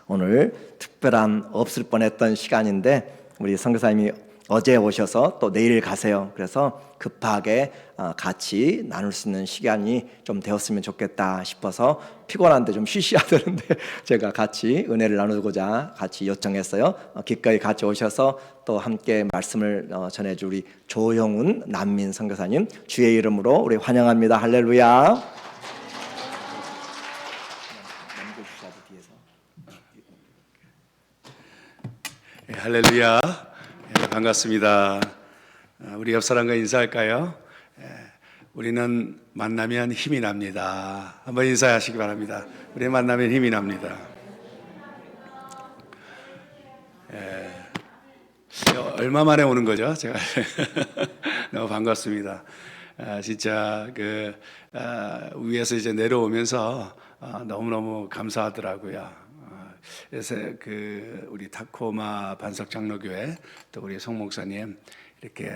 오늘 특별한 없을 뻔했던 시간인데 우리 선교사님이 어제 오셔서 또 내일 가세요. 그래서 급하게 같이 나눌 수 있는 시간이 좀 되었으면 좋겠다 싶어서 피곤한데 좀 쉬셔야 되는데 제가 같이 은혜를 나누고자 같이 요청했어요. 기꺼이 같이 오셔서 또 함께 말씀을 전해줄 우리 조형훈 난민 선교사님 주의 이름으로 우리 환영합니다. 할렐루야. 네, 할렐루야. 네, 반갑습니다. 우리 옆 사람과 인사할까요? 우리는 만나면 힘이 납니다. 한번 인사하시기 바랍니다. 우리 만나면 힘이 납니다. 얼마 만에 오는 거죠? 제가 너무 반갑습니다. 진짜 위에서 이제 내려오면서 너무너무 감사하더라고요. 그래서 우리 타코마 반석 장로교회 또 우리 송 목사님 이렇게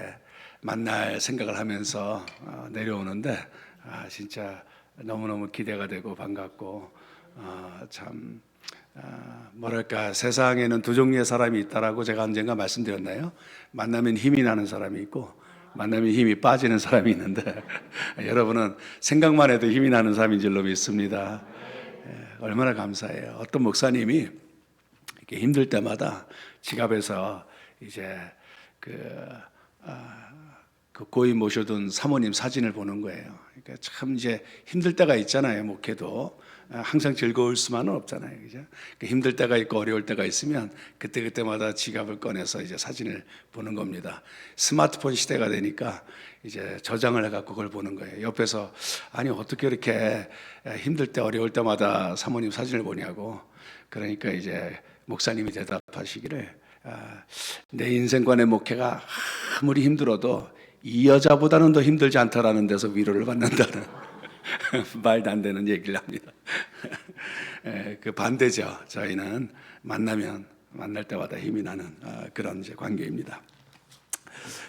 만날 생각을 하면서 내려오는데 진짜 너무너무 기대가 되고 반갑고 참 뭐랄까 세상에는 두 종류의 사람이 있다라고 제가 언젠가 말씀드렸나요? 만나면 힘이 나는 사람이 있고 만나면 힘이 빠지는 사람이 있는데 여러분은 생각만 해도 힘이 나는 사람인 줄로 믿습니다. 얼마나 감사해요. 어떤 목사님이 이렇게 힘들 때마다 지갑에서 이제 그 고이 모셔둔 사모님 사진을 보는 거예요. 그러니까 참 이제 힘들 때가 있잖아요. 목회도 항상 즐거울 수만은 없잖아요, 그죠? 그러니까 힘들 때가 있고 어려울 때가 있으면 그때마다 지갑을 꺼내서 이제 사진을 보는 겁니다. 스마트폰 시대가 되니까 이제 저장을 해갖고 그걸 보는 거예요. 옆에서 아니 어떻게 이렇게 힘들 때 어려울 때마다 사모님 사진을 보냐고. 그러니까 이제 목사님이 대답하시기를 내 인생과 내 목회가 아무리 힘들어도 이 여자보다는 더 힘들지 않다라는 데서 위로를 받는다는 말도 안 되는 얘기를 합니다. 그 반대죠. 저희는 만날 때마다 힘이 나는 그런 이제 관계입니다.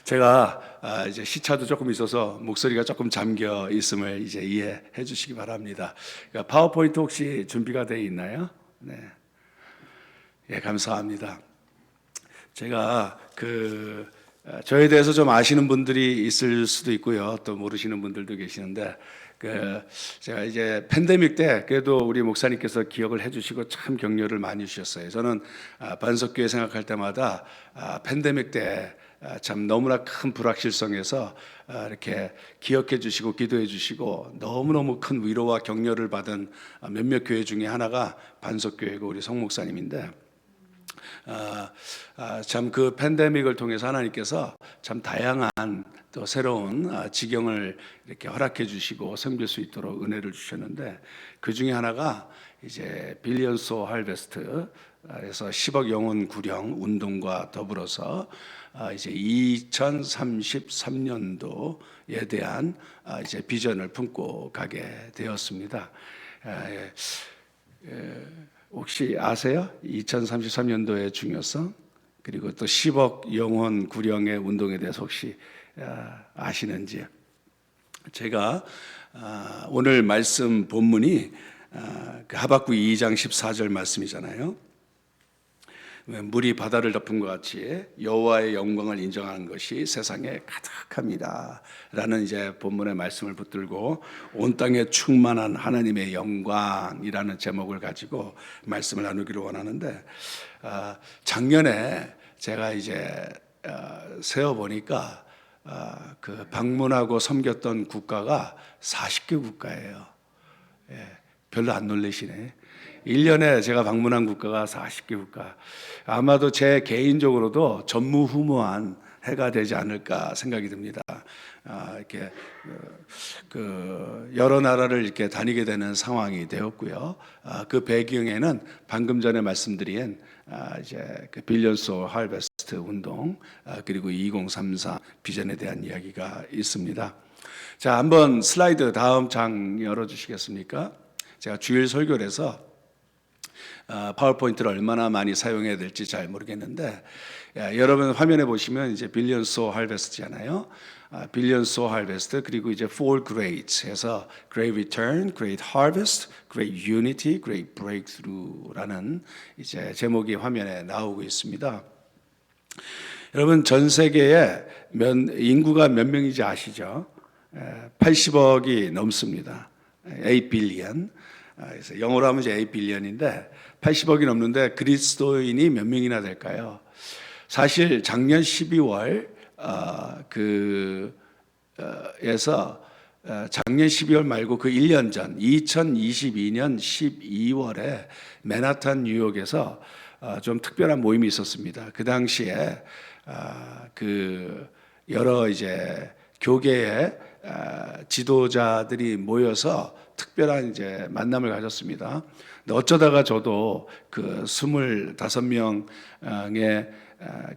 제가 이제 시차도 조금 있어서 목소리가 조금 잠겨 있음을 이제 이해해 주시기 바랍니다. 그러니까 파워포인트 혹시 준비가 되어 있나요? 네. 예, 감사합니다. 제가 저에 대해서 좀 아시는 분들이 있을 수도 있고요. 또 모르시는 분들도 계시는데, 제가 이제 팬데믹 때 그래도 우리 목사님께서 기억을 해주시고 참 격려를 많이 주셨어요. 저는 반석교회 생각할 때마다 팬데믹 때 참 너무나 큰 불확실성에서 이렇게 기억해 주시고 기도해 주시고 너무너무 큰 위로와 격려를 받은 몇몇 교회 중에 하나가 반석교회고 우리 송 목사님인데, 참 그 팬데믹을 통해서 하나님께서 참 다양한 또 새로운 지경을 이렇게 허락해 주시고 섬길 수 있도록 은혜를 주셨는데, 그 중에 하나가 이제 빌리언스 할베스트에서 10억 영혼 구령 운동과 더불어서 이제 2033년도에 대한 이제 비전을 품고 가게 되었습니다. 혹시 아세요? 2033년도의 중요성, 그리고 또 10억 영혼 구령의 운동에 대해서 혹시 아시는지? 제가 오늘 말씀 본문이 하박국 2장 14절 말씀이잖아요. 물이 바다를 덮은 것 같이 여호와의 영광을 인정하는 것이 세상에 가득합니다 라는 이제 본문의 말씀을 붙들고 온 땅에 충만한 하나님의 영광이라는 제목을 가지고 말씀을 나누기를 원하는데, 작년에 제가 이제 세어보니까 그 방문하고 섬겼던 국가가 40개 국가예요. 예, 별로 안 놀라시네. 1년에 제가 방문한 국가가 40개 국가. 아마도 제 개인적으로도 전무후무한 해가 되지 않을까 생각이 듭니다. 이렇게 여러 나라를 이렇게 다니게 되는 상황이 되었고요. 그 배경에는 방금 전에 말씀드린 이제 그 빌리언스 할베스트 운동, 그리고 2034 비전에 대한 이야기가 있습니다. 자, 한번 슬라이드 다음 장 열어주시겠습니까? 제가 주일 설교를 해서 파워포인트를 얼마나 많이 사용해야 될지 잘 모르겠는데, 여러분 화면에 보시면 이제 빌리언 소어 할베스트잖아요. 빌리언 소어 할베스트, 그리고 이제 four greats 해서 great return, great harvest, great unity, great breakthrough라는 이제 제목이 화면에 나오고 있습니다. 여러분 전 세계에 인구가 몇 명인지 아시죠? 80억이 넘습니다. 8 billion. 그래서 영어로 하면 이제 8 billion인데 80억이 넘는데 그리스도인이 몇 명이나 될까요? 사실 작년 12월 에서 작년 12월 말고 그 1년 전 2022년 12월에 맨하탄 뉴욕에서 좀 특별한 모임이 있었습니다. 그 당시에 그 여러 이제 교계의 지도자들이 모여서 특별한 이제 만남을 가졌습니다. 근데 어쩌다가 저도 그 25명의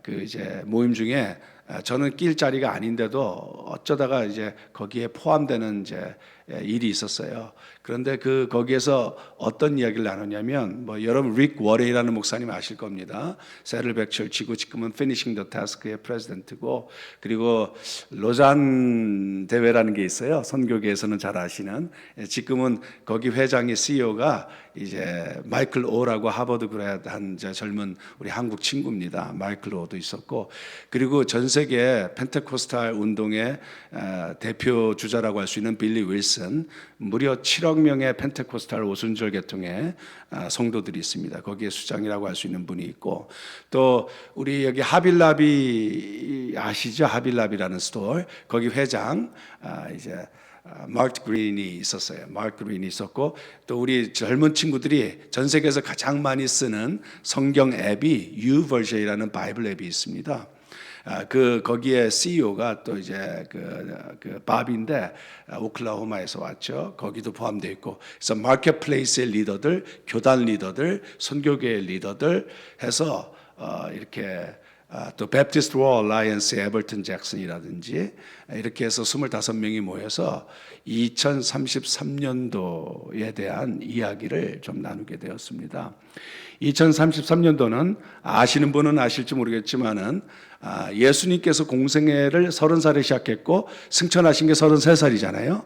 그 이제 모임 중에 저는 낄 자리가 아닌데도 어쩌다가 이제 거기에 포함되는 이제 일이 있었어요. 그런데 거기에서 어떤 이야기를 나누냐면, 뭐 여러분 릭 워레이라는 목사님 아실 겁니다. 세를백 철치고 지금은 Finishing the Task의 프레지던트고, 그리고 로잔 대회라는 게 있어요. 선교계에서는 잘 아시는. 지금은 거기 회장의 CEO가 이제 마이클 오라고 하버드 그레이드 한 젊은 우리 한국 친구입니다. 마이클 오도 있었고, 그리고 전 세계 펜테코스탈 운동의 대표 주자라고 할 수 있는 빌리 윌슨, 무려 7억 명의 펜테코스탈 오순절 계통의 성도들이 있습니다. 거기에 수장이라고 할 수 있는 분이 있고, 또 우리 여기 하빌라비 아시죠? 하빌라비라는 스토어, 거기 회장 이제 마크 그린이 있었어요. 마크 그린이 있었고, 또 우리 젊은 친구들이 전 세계에서 가장 많이 쓰는 성경 앱이 유버전이라는 바이블 앱이 있습니다. 거기에 CEO가 또 이제 그 밥인데 오클라호마에서 왔죠. 거기도 포함되어 있고, 그래서 마켓플레이스의 리더들, 교단 리더들, 선교계의 리더들 해서 이렇게 또 베프티스트 워 얼라이언스의 에버튼 잭슨이라든지 이렇게 해서 25명이 모여서 2033년도에 대한 이야기를 좀 나누게 되었습니다. 2033년도는 아시는 분은 아실지 모르겠지만은 예수님께서 공생애를 30살에 시작했고 승천하신 게 33살이잖아요.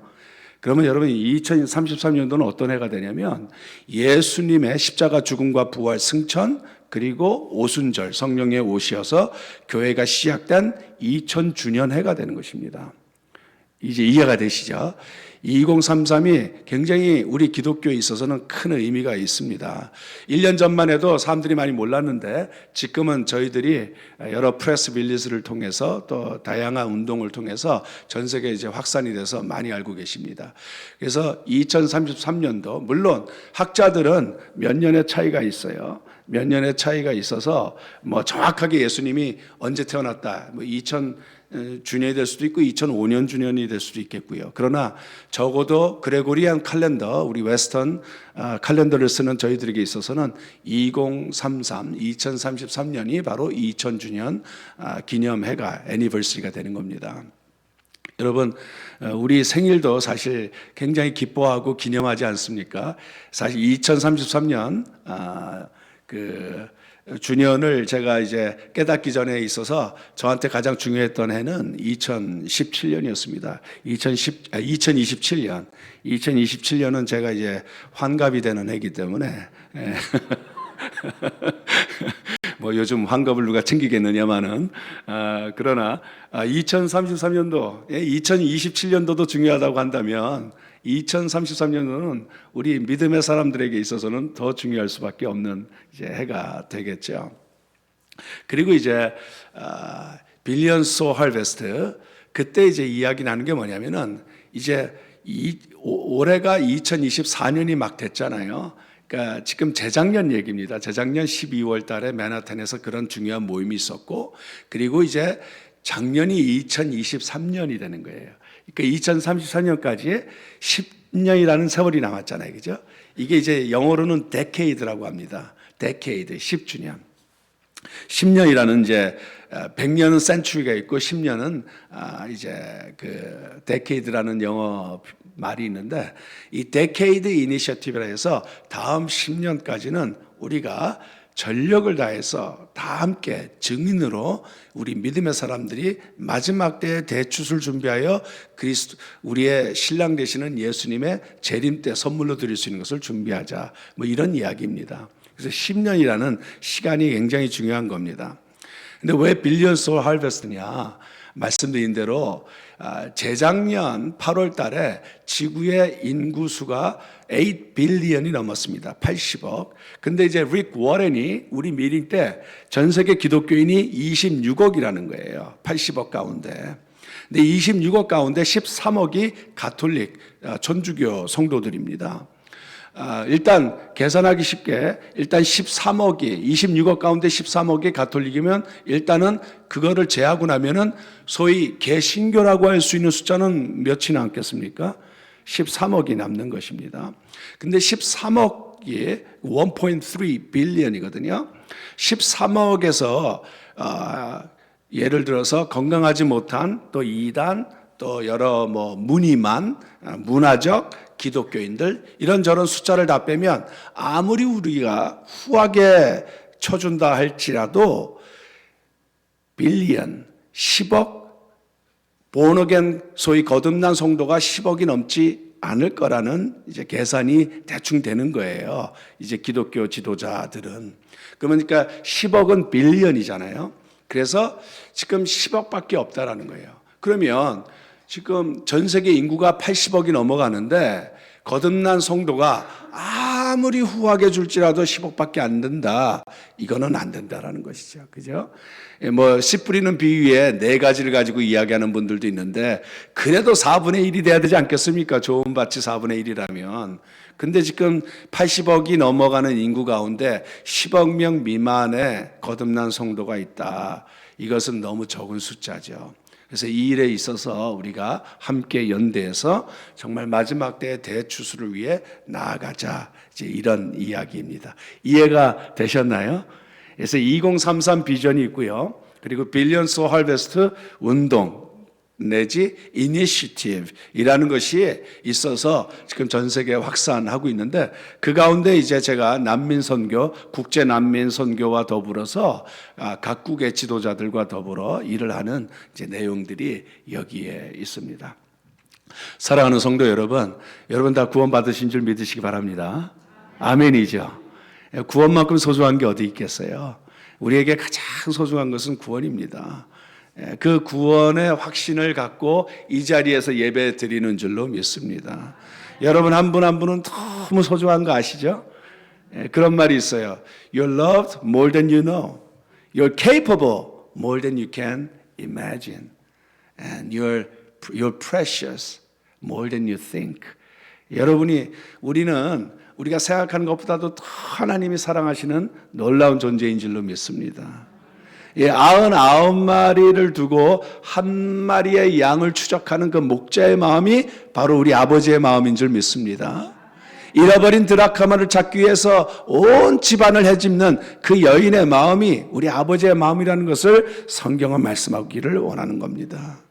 그러면 여러분 2033년도는 어떤 해가 되냐면 예수님의 십자가 죽음과 부활 승천, 그리고 오순절 성령의 오셔서 교회가 시작된 2000주년 해가 되는 것입니다. 이제 이해가 되시죠? 2033이 굉장히 우리 기독교에 있어서는 큰 의미가 있습니다. 1년 전만 해도 사람들이 많이 몰랐는데 지금은 저희들이 여러 프레스 릴리즈를 통해서 또 다양한 운동을 통해서 전 세계에 이제 확산이 돼서 많이 알고 계십니다. 그래서 2033년도 물론 학자들은 몇 년의 차이가 있어요. 몇 년의 차이가 있어서 뭐 정확하게 예수님이 언제 태어났다, 뭐 2000주년이 될 수도 있고 2005년 주년이 될 수도 있겠고요. 그러나 적어도 그레고리안 칼렌더, 우리 웨스턴 칼렌더를 쓰는 저희들에게 있어서는 2033년이 바로 2000주년 기념해가 애니버서리가 되는 겁니다. 여러분, 우리 생일도 사실 굉장히 기뻐하고 기념하지 않습니까? 사실 2033년 주년을 제가 이제 깨닫기 전에 있어서 저한테 가장 중요했던 해는 2017년이었습니다. 2027년. 2027년은 제가 이제 환갑이 되는 해이기 때문에 뭐 요즘 환갑을 누가 챙기겠느냐마는 그러나 2033년도, 2027년도도 중요하다고 한다면 2033년도는 우리 믿음의 사람들에게 있어서는 더 중요할 수밖에 없는 이제 해가 되겠죠. 그리고 이제 빌리언 소 할베스트, 그때 이제 이야기 나는 게 뭐냐면은 이제 올해가 2024년이 막 됐잖아요. 그러니까 지금 재작년 얘기입니다. 재작년 12월 달에 맨하탄에서 그런 중요한 모임이 있었고, 그리고 이제 작년이 2023년이 되는 거예요. 그러니까 2034년까지 10년이라는 세월이 남았잖아요. 그죠? 이게 이제 영어로는 decade라고 합니다. decade, 10주년. 10년이라는 이제 100년은 century가 있고 10년은 이제 decade라는 영어 말이 있는데, 이 decade initiative라 해서 다음 10년까지는 우리가 전력을 다해서 다 함께 증인으로 우리 믿음의 사람들이 마지막 때에 대추수를 준비하여 그리스도 우리의 신랑 되시는 예수님의 재림 때 선물로 드릴 수 있는 것을 준비하자. 뭐 이런 이야기입니다. 그래서 10년이라는 시간이 굉장히 중요한 겁니다. 근데 왜 빌리언 소울 하베스트냐? 말씀드린 대로 재작년 8월 달에 지구의 인구수가 8 빌리언이 넘었습니다. 80억. 근데 이제 릭 워렌이 우리 미팅 때 전 세계 기독교인이 26억이라는 거예요. 80억 가운데. 근데 26억 가운데 13억이 가톨릭 천주교 성도들입니다. 일단 계산하기 쉽게 일단 13억이 26억 가운데 13억이 가톨릭이면 일단은 그거를 제하고 나면은 소위 개신교라고 할 수 있는 숫자는 몇이나 남겠습니까? 13억이 남는 것입니다. 근데 13억이 1.3 빌리언이거든요. 13억에서 예를 들어서 건강하지 못한 또 이단 또 여러 무늬만 문화적 기독교인들 이런저런 숫자를 다 빼면 아무리 우리가 후하게 쳐준다 할지라도 빌리언 10억 본어겐 소위 거듭난 성도가 10억이 넘지 않을 거라는 이제 계산이 대충 되는 거예요. 이제 기독교 지도자들은. 그러니까 10억은 빌리언이잖아요. 그래서 지금 10억밖에 없다라는 거예요. 그러면 지금 전 세계 인구가 80억이 넘어가는데 거듭난 성도가 아무리 후하게 줄지라도 10억밖에 안 된다. 이거는 안 된다라는 것이죠. 그죠? 씨 뿌리는 비유에 4가지를 가지고 이야기하는 분들도 있는데 그래도 4분의 1이 돼야 되지 않겠습니까? 좋은 밭이 4분의 1이라면. 근데 지금 80억이 넘어가는 인구 가운데 10억 명 미만의 거듭난 성도가 있다. 이것은 너무 적은 숫자죠. 그래서 이 일에 있어서 우리가 함께 연대해서 정말 마지막 때의 대추수를 위해 나아가자. 이제 이런 이야기입니다. 이해가 되셨나요? 그래서 2033 비전이 있고요. 그리고 빌리언 소울 하베스트 운동 내지 이니시티브이라는 것이 있어서 지금 전 세계에 확산하고 있는데 그 가운데 이제 제가 난민 선교, 국제 난민 선교와 더불어서 각국의 지도자들과 더불어 일을 하는 이제 내용들이 여기에 있습니다. 사랑하는 성도 여러분, 여러분 다 구원 받으신 줄 믿으시기 바랍니다. 아멘이죠. 구원만큼 소중한 게 어디 있겠어요? 우리에게 가장 소중한 것은 구원입니다. 그 구원의 확신을 갖고 이 자리에서 예배 드리는 줄로 믿습니다. 여러분 한 분 한 분은 너무 소중한 거 아시죠? 그런 말이 있어요. You're loved more than you know. You're capable more than you can imagine. And you're precious more than you think. 우리가 생각하는 것보다도 더 하나님이 사랑하시는 놀라운 존재인 줄로 믿습니다. 99마리를 두고 한 마리의 양을 추적하는 그 목자의 마음이 바로 우리 아버지의 마음인 줄 믿습니다. 잃어버린 드라카마를 찾기 위해서 온 집안을 헤집는 그 여인의 마음이 우리 아버지의 마음이라는 것을 성경은 말씀하기를 원하는 겁니다.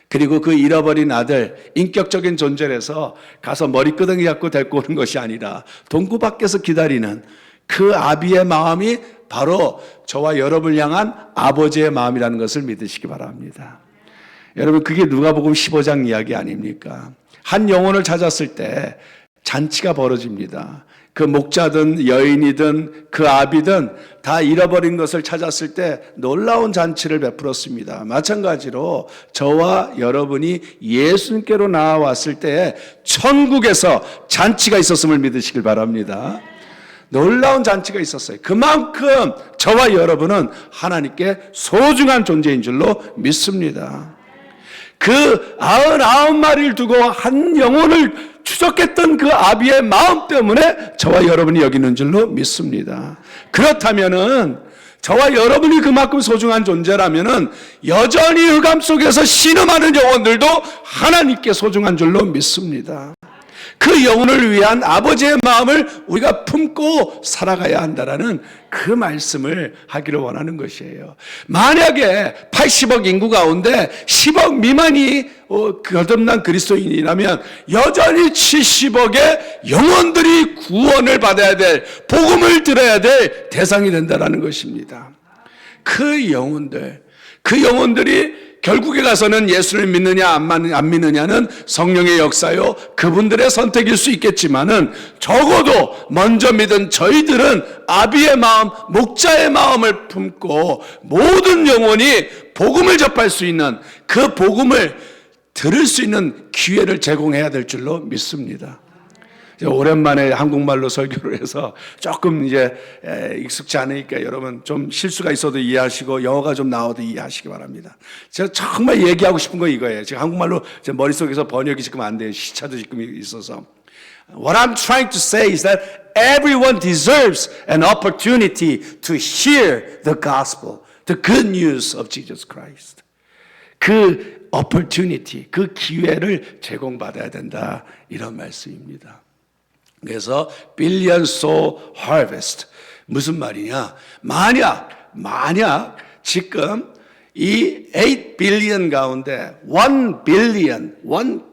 그리고 그 잃어버린 아들, 인격적인 존재라서 가서 머리끄덩이 잡고 데리고 오는 것이 아니라 동구 밖에서 기다리는 그 아비의 마음이 바로 저와 여러분을 향한 아버지의 마음이라는 것을 믿으시기 바랍니다. 여러분 그게 누가복음 15장 이야기 아닙니까? 한 영혼을 찾았을 때 잔치가 벌어집니다. 그 목자든 여인이든 그 아비든 다 잃어버린 것을 찾았을 때 놀라운 잔치를 베풀었습니다. 마찬가지로 저와 여러분이 예수님께로 나아왔을 때 천국에서 잔치가 있었음을 믿으시길 바랍니다. 놀라운 잔치가 있었어요. 그만큼 저와 여러분은 하나님께 소중한 존재인 줄로 믿습니다. 그 99마리를 두고 한 영혼을 추적했던 그 아비의 마음 때문에 저와 여러분이 여기 있는 줄로 믿습니다. 그렇다면은 저와 여러분이 그만큼 소중한 존재라면은 여전히 흑암 속에서 신음하는 영혼들도 하나님께 소중한 줄로 믿습니다. 그 영혼을 위한 아버지의 마음을 우리가 품고 살아가야 한다라는 그 말씀을 하기를 원하는 것이에요. 만약에 80억 인구 가운데 10억 미만이 거듭난 그리스도인이라면 여전히 70억의 영혼들이 구원을 받아야 될, 복음을 들어야 될 대상이 된다는 것입니다. 그 영혼들이 결국에 가서는 예수를 믿느냐 안 믿느냐는 성령의 역사요, 그분들의 선택일 수 있겠지만은 적어도 먼저 믿은 저희들은 아비의 마음, 목자의 마음을 품고 모든 영혼이 복음을 접할 수 있는, 그 복음을 들을 수 있는 기회를 제공해야 될 줄로 믿습니다. 오랜만에 한국말로 설교를 해서 조금 이제 익숙지 않으니까 여러분 좀 실수가 있어도 이해하시고 영어가 좀 나와도 이해하시기 바랍니다. 제가 정말 얘기하고 싶은 거 이거예요. 지금 한국말로 제 머릿속에서 번역이 지금 안 돼요. 시차도 지금 있어서. What I'm trying to say is that everyone deserves an opportunity to hear the gospel, the good news of Jesus Christ. 그 opportunity, 그 기회를 제공받아야 된다, 이런 말씀입니다. 그래서 billion soul harvest, 무슨 말이냐? 만약 지금 이 8 billion 가운데 1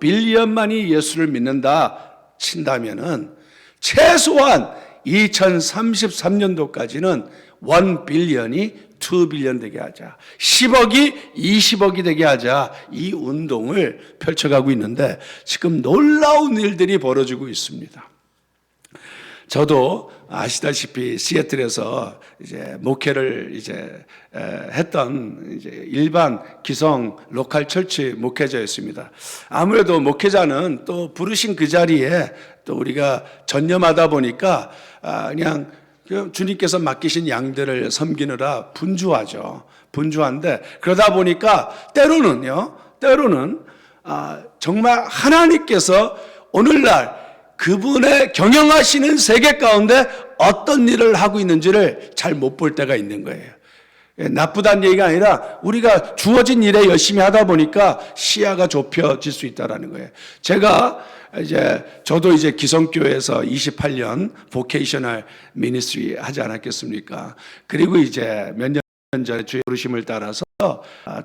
billion만이 예수를 믿는다 친다면은 최소한 2033년도까지는 1 billion이 2 billion 되게 하자, 10억이 20억이 되게 하자, 이 운동을 펼쳐가고 있는데 지금 놀라운 일들이 벌어지고 있습니다. 저도 아시다시피 시애틀에서 이제 목회를 했던 일반 기성 로컬 철치 목회자였습니다. 아무래도 목회자는 또 부르신 그 자리에 또 우리가 전념하다 보니까 그냥 주님께서 맡기신 양들을 섬기느라 분주하죠. 분주한데 그러다 보니까 때로는 정말 하나님께서 오늘날 그분의 경영하시는 세계 가운데 어떤 일을 하고 있는지를 잘 못 볼 때가 있는 거예요. 나쁘다는 얘기가 아니라 우리가 주어진 일에 열심히 하다 보니까 시야가 좁혀질 수 있다는 거예요. 저도 기성교회에서 28년 보케이셔널 미니스트리 하지 않았겠습니까? 그리고 몇 년 전에 주의 부르심을 따라서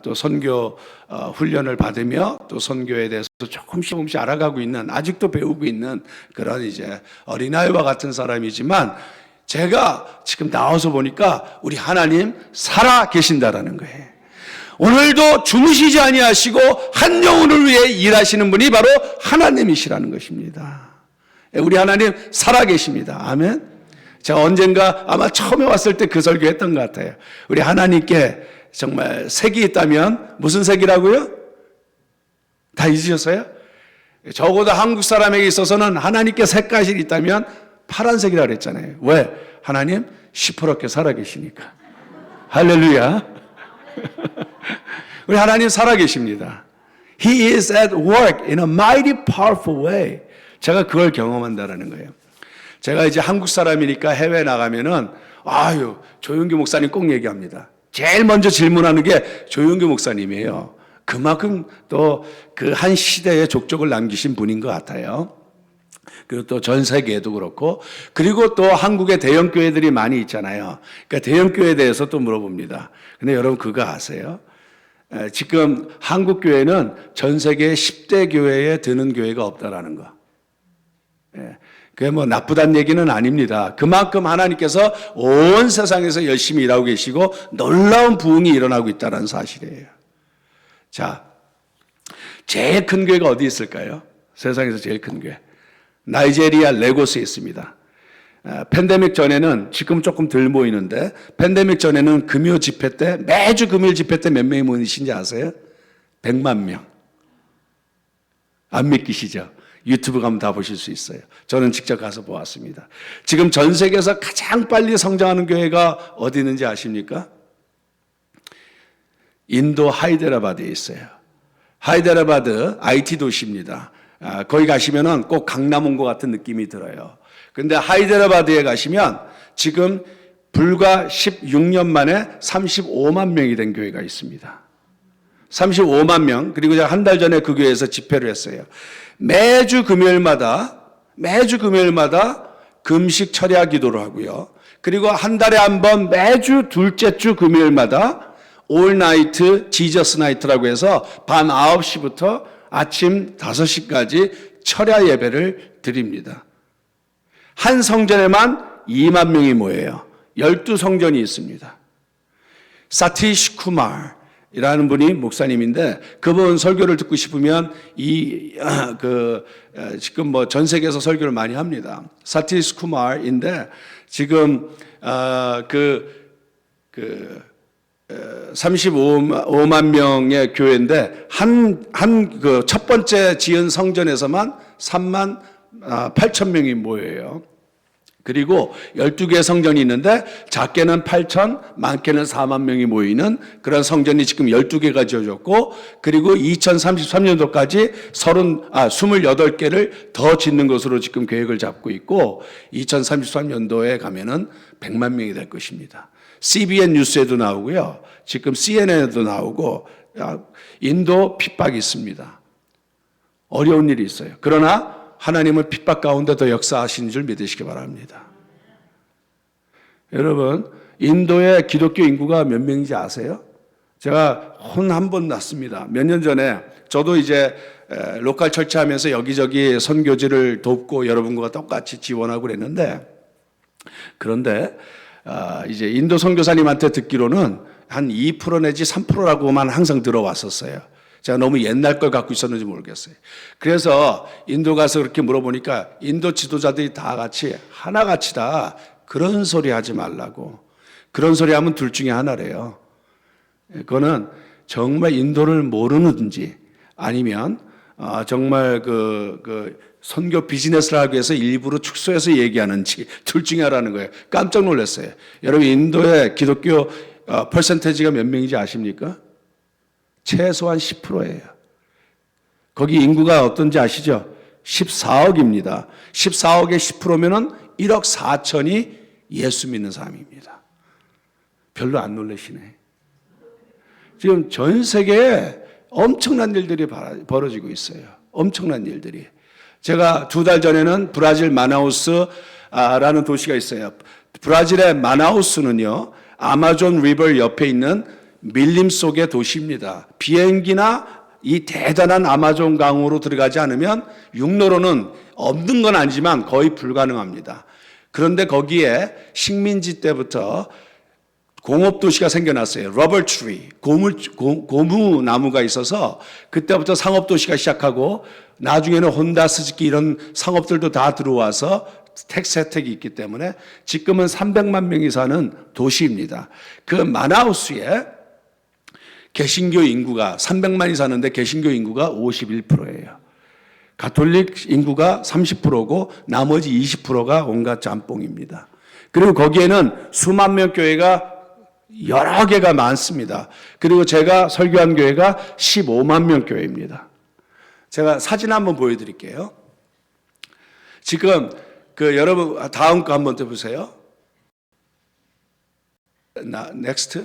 또 선교 훈련을 받으며 또 선교에 대해서 조금씩 알아가고 있는, 아직도 배우고 있는 그런 어린아이와 같은 사람이지만, 제가 지금 나와서 보니까 우리 하나님 살아 계신다라는 거예요. 오늘도 주무시지 아니하시고 한 영혼을 위해 일하시는 분이 바로 하나님이시라는 것입니다. 우리 하나님 살아 계십니다. 아멘. 제가 언젠가 아마 처음에 왔을 때 그 설교했던 것 같아요. 우리 하나님께 정말 색이 있다면 무슨 색이라고요? 다 잊으셨어요? 적어도 한국 사람에게 있어서는 하나님께 색깔이 있다면 파란색이라고 그랬잖아요. 왜? 하나님 시퍼렇게 살아계시니까. 할렐루야. 우리 하나님 살아계십니다. He is at work in a mighty powerful way. 제가 그걸 경험한다라는 거예요. 제가 한국 사람이니까 해외 나가면은 조용기 목사님 꼭 얘기합니다. 제일 먼저 질문하는 게 조용기 목사님이에요. 그만큼 또 그 한 시대의 족적을 남기신 분인 것 같아요. 그리고 또 전 세계에도 그렇고, 그리고 또 한국에 대형 교회들이 많이 있잖아요. 그러니까 대형 교회에 대해서 또 물어봅니다. 근데 여러분 그거 아세요? 지금 한국 교회는 전 세계 10대 교회에 드는 교회가 없다라는 거. 그게 나쁘다는 얘기는 아닙니다. 그만큼 하나님께서 온 세상에서 열심히 일하고 계시고 놀라운 부흥이 일어나고 있다는 사실이에요. 자, 제일 큰 교회가 어디 있을까요? 세상에서 제일 큰 교회. 나이지리아 레고스에 있습니다. 팬데믹 전에는, 지금 조금 덜 모이는데, 팬데믹 전에는 금요 집회 때, 매주 금요일 집회 때 몇 명이 모이신지 아세요? 100만 명. 안 믿기시죠? 유튜브 가면 다 보실 수 있어요. 저는 직접 가서 보았습니다. 지금 전 세계에서 가장 빨리 성장하는 교회가 어디 있는지 아십니까? 인도 하이데라바드에 있어요. 하이데라바드 IT 도시입니다. 거기 가시면은 꼭 강남 온 것 같은 느낌이 들어요. 근데 하이데라바드에 가시면 지금 불과 16년 만에 35만 명이 된 교회가 있습니다. 35만 명. 그리고 제가 한 달 전에 그 교회에서 집회를 했어요. 매주 금요일마다 매주 금요일마다 금식 철야 기도를 하고요. 그리고 한 달에 한 번 매주 둘째 주 금요일마다 올 나이트 지저스 나이트라고 해서 밤 9시부터 아침 5시까지 철야 예배를 드립니다. 한 성전에만 2만 명이 모여요. 12성전이 있습니다. 사티시 쿠마르이라는 분이 목사님인데 그분 설교를 듣고 싶으면 지금 뭐 전 세계에서 설교를 많이 합니다. 사티시 쿠마르인데 지금 35만 명의 교회인데 그 첫 번째 지은 성전에서만 3만 8천 명이 모여요. 그리고 12개의 성전이 있는데 작게는 8천, 많게는 4만 명이 모이는 그런 성전이 지금 12개가 지어졌고 그리고 2033년도까지 28개를 더 짓는 것으로 지금 계획을 잡고 있고 2033년도에 가면은 100만 명이 될 것입니다. CBN 뉴스에도 나오고요. 지금 CNN에도 나오고 인도 핍박이 있습니다. 어려운 일이 있어요. 그러나 하나님은 핍박 가운데 더 역사하시는 줄 믿으시기 바랍니다. 여러분, 인도의 기독교 인구가 몇 명인지 아세요? 제가 혼 한 번 났습니다. 몇 년 전에 저도 이제 로컬 철치하면서 여기저기 선교지를 돕고 여러분과 똑같이 지원하고 그랬는데 그런데 이제 인도 선교사님한테 듣기로는 한 2% 내지 3%라고만 항상 들어왔었어요. 제가 너무 옛날 걸 갖고 있었는지 모르겠어요. 그래서 인도 가서 그렇게 물어보니까 인도 지도자들이 다 같이 하나같이 다 그런 소리 하지 말라고. 그런 소리 하면 둘 중에 하나래요. 그거는 정말 인도를 모르는지 아니면 정말 그 선교 비즈니스를 하기 위해서 일부러 축소해서 얘기하는지 둘 중에 하나라는 거예요. 깜짝 놀랐어요. 여러분 인도의 기독교 퍼센테이지가 몇 명인지 아십니까? 최소한 10%예요. 거기 인구가 어떤지 아시죠? 14억입니다. 14억의 10%면은 1억 4천이 예수 믿는 사람입니다. 별로 안 놀라시네. 지금 전 세계에 엄청난 일들이 벌어지고 있어요. 엄청난 일들이. 제가 2달 전에는 브라질 마나우스라는 도시가 있어요. 브라질의 마나우스는요, 아마존 리버 옆에 있는 밀림 속의 도시입니다. 비행기나 이 대단한 아마존 강으로 들어가지 않으면 육로로는 없는 건 아니지만 거의 불가능합니다. 그런데 거기에 식민지 때부터 공업도시가 생겨났어요. 러버 트리, 고무 나무가 있어서 그때부터 상업도시가 시작하고 나중에는 혼다, 스즈키 이런 상업들도 다 들어와서 택스 혜택이 있기 때문에 지금은 300만 명이 사는 도시입니다. 그 마나우스에 개신교 인구가 300만이 사는데 개신교 인구가 51%예요. 가톨릭 인구가 30%고 나머지 20%가 온갖 짬뽕입니다. 그리고 거기에는 수만 명 교회가 여러 개가 많습니다. 그리고 제가 설교한 교회가 15만 명 교회입니다. 제가 사진 한번 보여드릴게요. 지금 여러분 다음 거 한번 더 보세요. Next.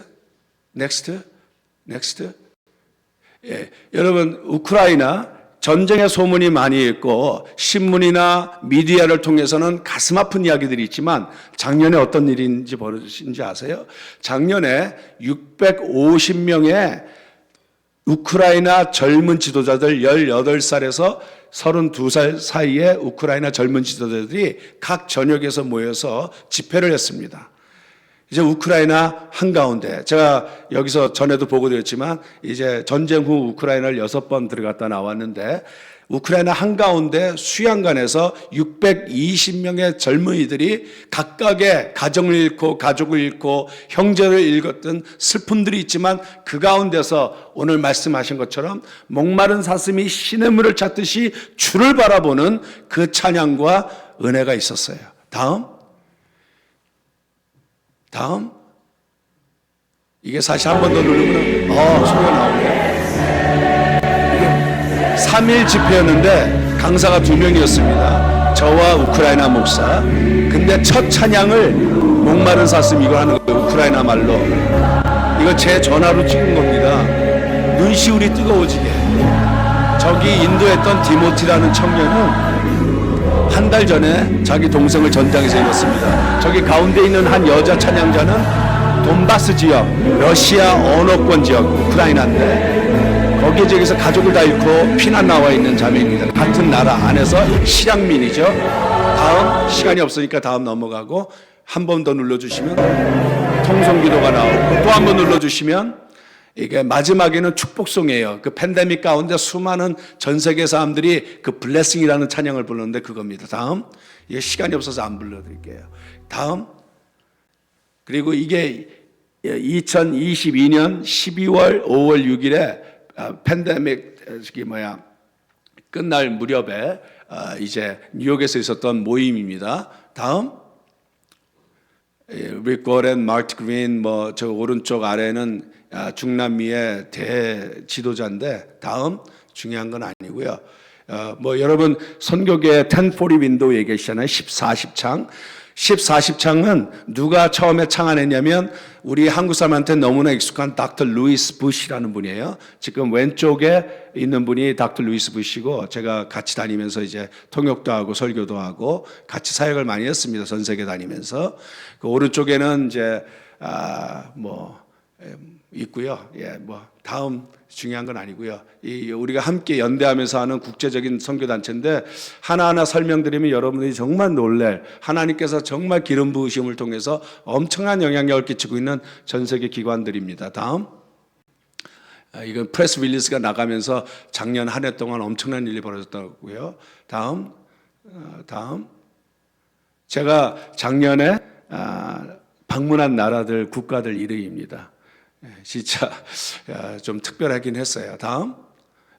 예, 여러분 우크라이나 전쟁의 소문이 많이 있고 신문이나 미디어를 통해서는 가슴 아픈 이야기들이 있지만 작년에 어떤 일인지 벌어진지 아세요? 작년에 650명의 우크라이나 젊은 지도자들 18살에서 32살 사이의 우크라이나 젊은 지도자들이 각 전역에서 모여서 집회를 했습니다. 이제 우크라이나 한가운데 제가 여기서 전에도 보고드렸지만 이제 전쟁 후 우크라이나를 6번 들어갔다 나왔는데 우크라이나 한가운데 수양관에서 620명의 젊은이들이 각각의 가정을 잃고 가족을 잃고 형제를 잃었던 슬픔들이 있지만 그 가운데서 오늘 말씀하신 것처럼 목마른 사슴이 시냇물을 찾듯이 주를 바라보는 그 찬양과 은혜가 있었어요. 다음 이게 사실 한 번 더 누르면 소리가 나오네요. 3일 집회였는데 강사가 2명이었습니다. 저와 우크라이나 목사. 근데 첫 찬양을 목마른 사슴 이거 하는 거예요. 우크라이나 말로. 이거 제 전화로 찍은 겁니다. 눈시울이 뜨거워지게. 저기 인도했던 디모티라는 청년은 한 달 전에 자기 동생을 전장에서 잃었습니다. 저기 가운데 있는 한 여자 찬양자는 돈바스 지역, 러시아 언어권 지역, 우크라이나인데 거기에 저기서 가족을 다 잃고 피난 나와 있는 자매입니다. 같은 나라 안에서 실향민이죠. 다음, 시간이 없으니까 다음 넘어가고 한 번 더 눌러주시면 통성기도가 나오고 또 한 번 눌러주시면 이게 마지막에는 축복송이에요. 그 팬데믹 가운데 수많은 전 세계 사람들이 그 블레싱이라는 찬양을 부르는데 그겁니다. 다음, 이게 시간이 없어서 안 불러드릴게요. 다음, 그리고 이게 2022년 12월 5월 6일에 팬데믹 끝날 무렵에 이제 뉴욕에서 있었던 모임입니다. 다음, 릭 워렌, 마트 그린, 뭐 저 오른쪽 아래는 중남미의 대지도자인데 다음 중요한 건 아니고요. 뭐 여러분 선교계 1040 윈도우 얘기하시잖아요. 1410창. 1410창은 누가 처음에 창안했냐면 우리 한국 사람한테 너무나 익숙한 닥터 루이스 부시라는 분이에요. 지금 왼쪽에 있는 분이 닥터 루이스 부시고 제가 같이 다니면서 이제 통역도 하고 설교도 하고 같이 사역을 많이 했습니다. 전 세계 다니면서. 그 오른쪽에는 이제 있고요. 예, 뭐 다음 중요한 건 아니고요. 우리가 함께 연대하면서 하는 국제적인 선교 단체인데 하나하나 설명드리면 여러분들이 정말 놀랄 하나님께서 정말 기름 부으심을 통해서 엄청난 영향력을 끼치고 있는 전 세계 기관들입니다. 다음, 이건 프레스 릴리스가 나가면서 작년 한 해 동안 엄청난 일이 벌어졌다고요. 다음, 제가 작년에 방문한 나라들 국가들 이름입니다. 진짜 좀 특별하긴 했어요. 다음,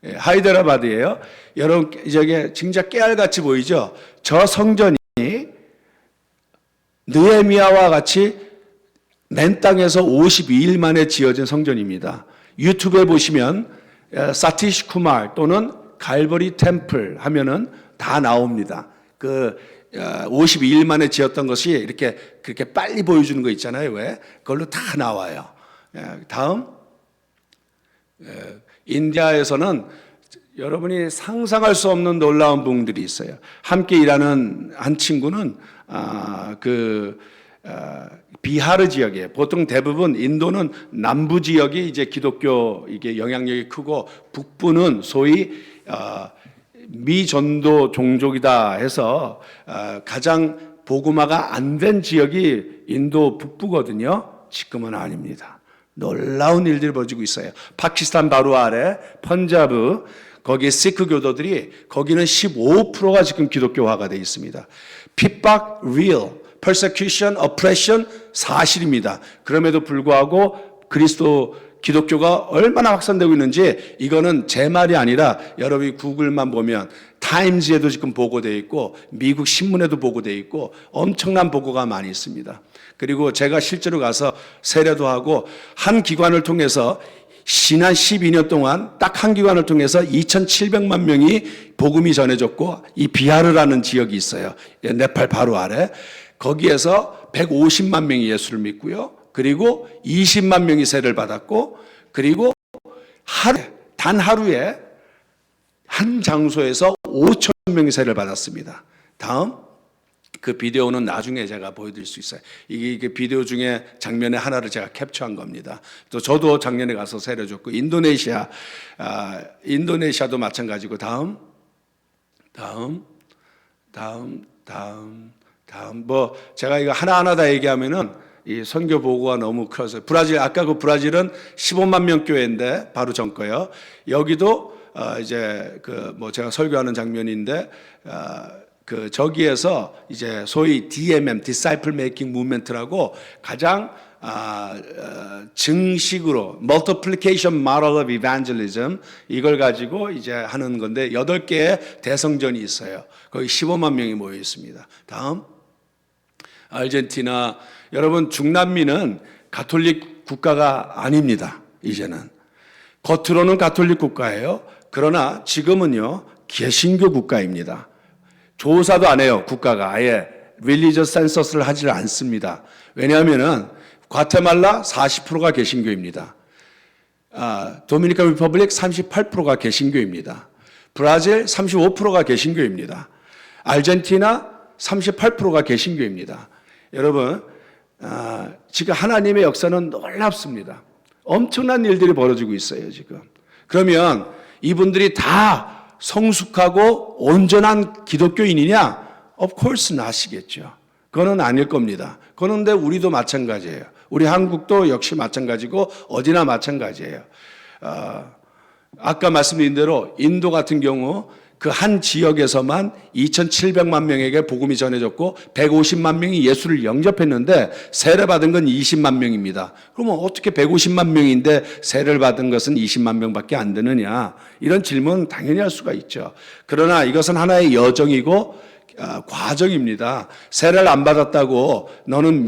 하이드라바드예요. 여러분 저게 진짜 깨알같이 보이죠? 저 성전이 느헤미야와 같이 맨 땅에서 52일 만에 지어진 성전입니다. 유튜브에 보시면 사티시 쿠말 또는 갈버리 템플 하면은 다 나옵니다. 그 52일 만에 지었던 것이 이렇게 그렇게 빨리 보여주는 거 있잖아요. 왜? 그걸로 다 나와요. 다음, 인디아에서는 여러분이 상상할 수 없는 놀라운 부분들이 있어요. 함께 일하는 한 친구는 비하르 지역이에요. 보통 대부분 인도는 남부 지역이 이제 기독교 이게 영향력이 크고 북부는 소위 미전도 종족이다 해서 가장 복음화가 안 된 지역이 인도 북부거든요. 지금은 아닙니다. 놀라운 일들이 벌어지고 있어요. 파키스탄 바로 아래 펀자브 거기에 시크 교도들이 거기는 15%가 지금 기독교화가 되어 있습니다. 핍박 real, persecution, oppression 사실입니다. 그럼에도 불구하고 그리스도 기독교가 얼마나 확산되고 있는지 이거는 제 말이 아니라 여러분이 구글만 보면 타임즈에도 지금 보고되어 있고 미국 신문에도 보고되어 있고 엄청난 보고가 많이 있습니다. 그리고 제가 실제로 가서 세례도 하고 한 기관을 통해서 지난 12년 동안 딱 한 기관을 통해서 2,700만 명이 복음이 전해졌고 이 비하르라는 지역이 있어요. 네팔 바로 아래. 거기에서 150만 명이 예수를 믿고요. 그리고 20만 명이 세례를 받았고 그리고 단 하루에 한 장소에서 5천 명이 세례를 받았습니다. 다음, 그 비디오는 나중에 제가 보여드릴 수 있어요. 이게 비디오 중에 장면의 하나를 제가 캡처한 겁니다. 또 저도 작년에 가서 세례 줬고 인도네시아도 마찬가지고 다음 뭐 제가 이거 하나하나 다 얘기하면은 이 선교 보고가 너무 커서 브라질 아까 그 브라질은 15만 명 교회인데 바로 전 거요. 여기도 이제 그 뭐 제가 설교하는 장면인데 그 저기에서 이제 소위 DMM (Disciple Making Movement라고 가장 증식으로 Multiplication Model of Evangelism 이걸 가지고 이제 하는 건데 8개의 대성전이 있어요. 거기 15만 명이 모여 있습니다. 다음, 아르헨티나. 여러분 중남미는 가톨릭 국가가 아닙니다. 이제는 겉으로는 가톨릭 국가예요. 그러나 지금은요 개신교 국가입니다. 조사도 안 해요. 국가가 아예 릴리저스 센서스를 하지 않습니다. 왜냐하면은 과테말라 40%가 개신교입니다. 도미니카 리퍼블릭 38%가 개신교입니다. 브라질 35%가 개신교입니다. 아르헨티나 38%가 개신교입니다. 여러분, 지금 하나님의 역사는 놀랍습니다. 엄청난 일들이 벌어지고 있어요, 지금. 그러면 이분들이 다 성숙하고 온전한 기독교인이냐? Of course not이겠죠. 그거는 아닐 겁니다. 그런데 우리도 마찬가지예요. 우리 한국도 역시 마찬가지고 어디나 마찬가지예요. 아까 말씀드린 대로 인도 같은 경우 그 한 지역에서만 2,700만 명에게 복음이 전해졌고 150만 명이 예수를 영접했는데 세례받은 건 20만 명입니다. 그러면 어떻게 150만 명인데 세례를 받은 것은 20만 명밖에 안 되느냐? 이런 질문 당연히 할 수가 있죠. 그러나 이것은 하나의 여정이고 과정입니다. 세례를 안 받았다고 너는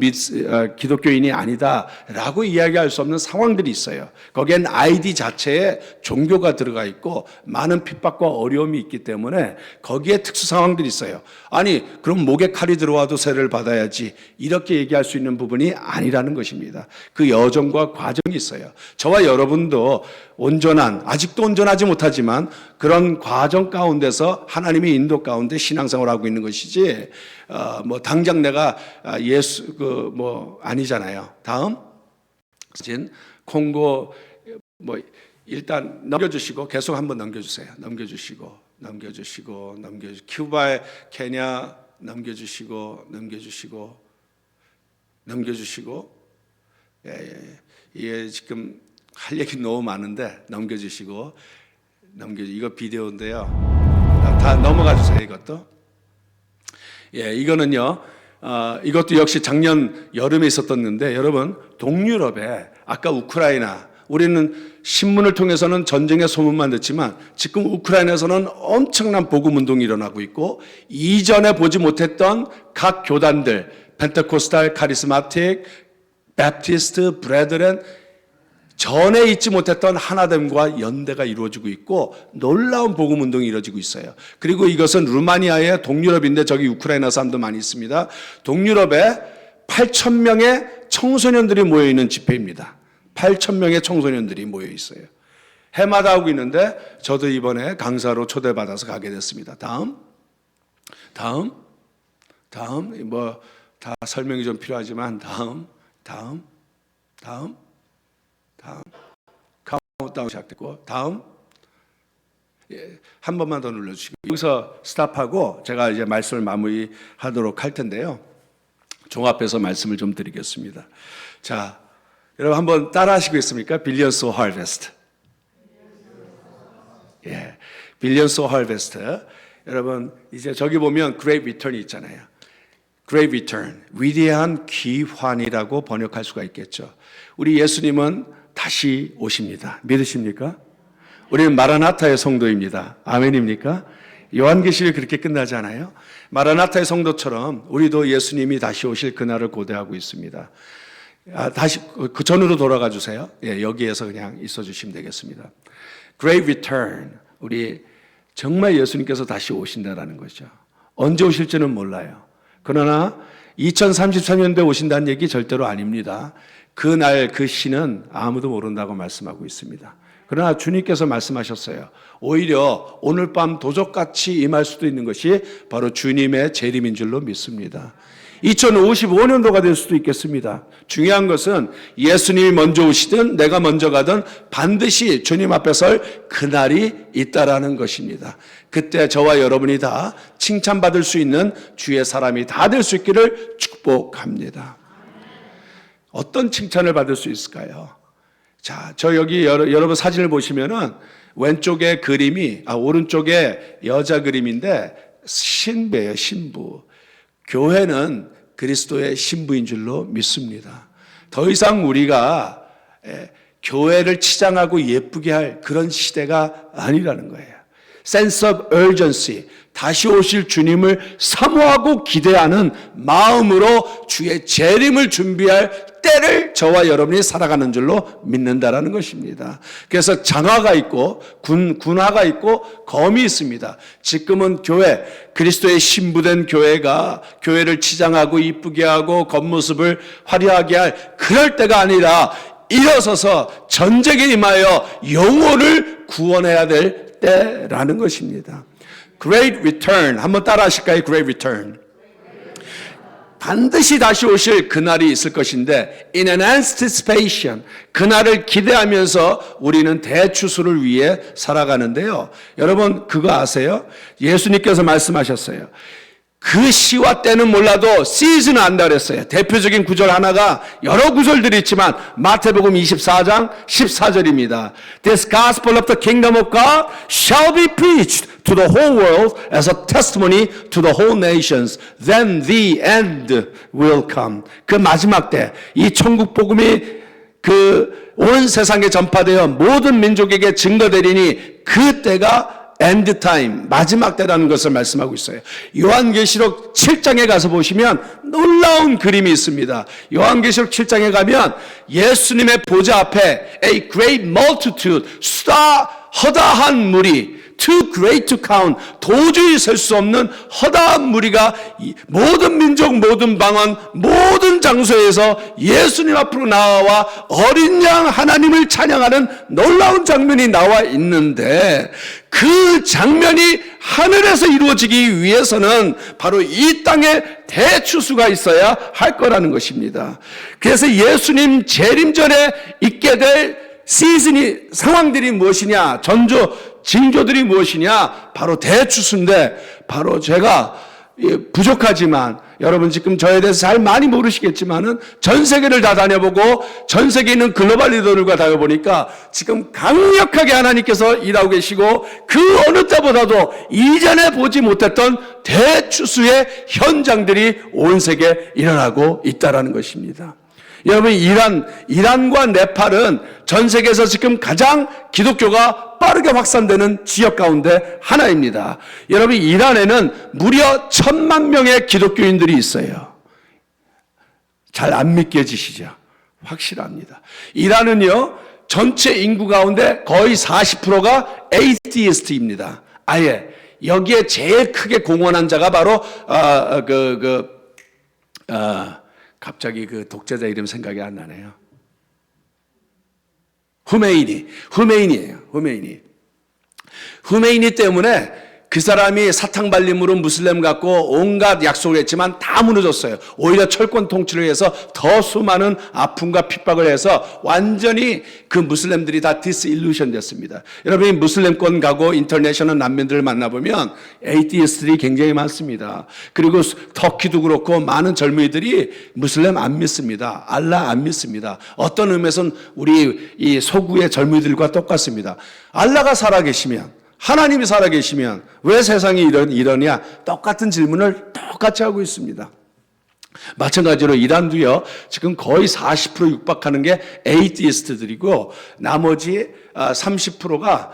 기독교인이 아니다 라고 이야기할 수 없는 상황들이 있어요. 거기엔 아이디 자체에 종교가 들어가 있고 많은 핍박과 어려움이 있기 때문에 거기에 특수 상황들이 있어요. 아니 그럼 목에 칼이 들어와도 세례를 받아야지 이렇게 얘기할 수 있는 부분이 아니라는 것입니다. 그 여정과 과정이 있어요. 저와 여러분도 아직도 온전하지 못하지만 그런 과정 가운데서 하나님의 인도 가운데 신앙생활을 하고 있는 것이지, 당장 내가 아니잖아요. 다음. 콩고, 일단 넘겨주시고, 계속 한번 넘겨주세요. 넘겨주시고, 큐바의 케냐, 넘겨주시고, 예, 지금 할 얘기 너무 많은데 넘겨주시고 이거 비디오인데요. 다 넘어가 주세요. 이것도. 예, 이거는요. 이것도 역시 작년 여름에 있었던데 여러분 동유럽에 아까 우크라이나 우리는 신문을 통해서는 전쟁의 소문만 듣지만 지금 우크라이나에서는 엄청난 복음 운동이 일어나고 있고 이전에 보지 못했던 각 교단들 펜테코스탈, 카리스마틱, 베프티스트, 브레드렌 전에 있지 못했던 하나됨과 연대가 이루어지고 있고 놀라운 복음 운동이 이루어지고 있어요. 그리고 이것은 루마니아의 동유럽인데 저기 우크라이나 사람도 많이 있습니다. 동유럽에 8,000명의 청소년들이 모여 있는 집회입니다. 8,000명의 청소년들이 모여 있어요. 해마다 하고 있는데 저도 이번에 강사로 초대받아서 가게 됐습니다. 다음 다 설명이 좀 필요하지만 다음 카운트다운 시작됐고 다음 한 번만 더 눌러주시고 여기서 스탑하고 제가 이제 말씀을 마무리하도록 할 텐데요. 종합해서 말씀을 좀 드리겠습니다. 자, 여러분 한번 따라하시겠습니까? Billions of Harvest. 예, Billions of Harvest. 여러분 이제 저기 보면 Great Return이 있잖아요. Great Return, 위대한 귀환이라고 번역할 수가 있겠죠. 우리 예수님은 다시 오십니다. 믿으십니까? 우리는 마라나타의 성도입니다. 아멘입니까? 요한계시록이 그렇게 끝나지 않아요? 마라나타의 성도처럼 우리도 예수님이 다시 오실 그날을 고대하고 있습니다. 다시 그 전으로 돌아가 주세요. 예, 여기에서 그냥 있어 주시면 되겠습니다. Great Return, 우리 정말 예수님께서 다시 오신다라는 거죠. 언제 오실지는 몰라요. 그러나 2033년도에 오신다는 얘기 절대로 아닙니다. 그날 그 시는 아무도 모른다고 말씀하고 있습니다. 그러나 주님께서 말씀하셨어요. 오히려 오늘 밤 도적같이 임할 수도 있는 것이 바로 주님의 재림인 줄로 믿습니다. 2055년도가 될 수도 있겠습니다. 중요한 것은 예수님이 먼저 오시든 내가 먼저 가든 반드시 주님 앞에 설 그날이 있다라는 것입니다. 그때 저와 여러분이 다 칭찬받을 수 있는 주의 사람이 다 될 수 있기를 축복합니다. 어떤 칭찬을 받을 수 있을까요? 자, 저 여기 여러분 사진을 보시면은 왼쪽에 그림이 오른쪽에 여자 그림인데 신부예요, 신부. 교회는 그리스도의 신부인 줄로 믿습니다. 더 이상 우리가 교회를 치장하고 예쁘게 할 그런 시대가 아니라는 거예요. Sense of urgency, 다시 오실 주님을 사모하고 기대하는 마음으로 주의 재림을 준비할 때를 저와 여러분이 살아가는 줄로 믿는다라는 것입니다. 그래서 장화가 있고 군화가 있고 검이 있습니다. 지금은 교회, 그리스도의 신부된 교회가 교회를 치장하고 이쁘게 하고 겉모습을 화려하게 할 그럴 때가 아니라 일어서서 전쟁에 임하여 영혼을 구원해야 될 때라는 것입니다. Great return. 한번 따라 하실까요? Great return. 반드시 다시 오실 그날이 있을 것인데 in an anticipation, 그날을 기대하면서 우리는 대추수를 위해 살아가는데요. 여러분 그거 아세요? 예수님께서 말씀하셨어요. 그 시와 때는 몰라도 시즌은 안다 그랬어요. 대표적인 구절 하나가 여러 구절들이 있지만 마태복음 24장 14절입니다. This gospel of the kingdom of God shall be preached to the whole world as a testimony to the whole nations. Then the end will come. 그 마지막 때 이 천국 복음이 그 온 세상에 전파되어 모든 민족에게 증거되리니 그 때가 엔드 타임, 마지막 때라는 것을 말씀하고 있어요. 요한계시록 7장에 가서 보시면 놀라운 그림이 있습니다. 요한계시록 7장에 가면 예수님의 보좌 앞에 a great multitude, 허다한 무리, too great to count, 도저히 셀 수 없는 허다한 무리가 모든 민족, 모든 방언, 모든 장소에서 예수님 앞으로 나와 어린 양 하나님을 찬양하는 놀라운 장면이 나와 있는데 그 장면이 하늘에서 이루어지기 위해서는 바로 이 땅에 대추수가 있어야 할 거라는 것입니다. 그래서 예수님 재림전에 있게 될 상황들이 무엇이냐, 징조들이 무엇이냐, 바로 대추수인데, 바로 제가 부족하지만 여러분 지금 저에 대해서 잘 많이 모르시겠지만은 전 세계를 다 다녀보고 전 세계에 있는 글로벌 리더들과 다녀보니까 지금 강력하게 하나님께서 일하고 계시고 그 어느 때보다도 이전에 보지 못했던 대추수의 현장들이 온 세계에 일어나고 있다는 것입니다. 여러분 이란과 네팔은 전 세계에서 지금 가장 기독교가 빠르게 확산되는 지역 가운데 하나입니다. 여러분 이란에는 무려 1,000만 명의 기독교인들이 있어요. 잘 안 믿겨지시죠? 확실합니다. 이란은요 전체 인구 가운데 거의 40%가 에이티스트입니다. 아예 여기에 제일 크게 공헌한 자가 바로 갑자기 그 독재자 이름 생각이 안 나네요. 후메이니예요. 후메이니 때문에 그 사람이 사탕발림으로 무슬림 갖고 온갖 약속을 했지만 다 무너졌어요. 오히려 철권 통치를 해서 더 수많은 아픔과 핍박을 해서 완전히 그 무슬림들이 다 디스일루션 됐습니다. 여러분이 무슬림권 가고 인터내셔널 난민들을 만나보면 에이티스트들이 굉장히 많습니다. 그리고 터키도 그렇고 많은 젊은이들이 무슬림 안 믿습니다. 알라 안 믿습니다. 어떤 의미에서는 우리 이 서구의 젊은이들과 똑같습니다. 알라가 살아계시면, 하나님이 살아계시면 왜 세상이 이러냐? 똑같은 질문을 똑같이 하고 있습니다. 마찬가지로 이란도요, 지금 거의 40% 육박하는 게 에이티스트들이고, 나머지 30%가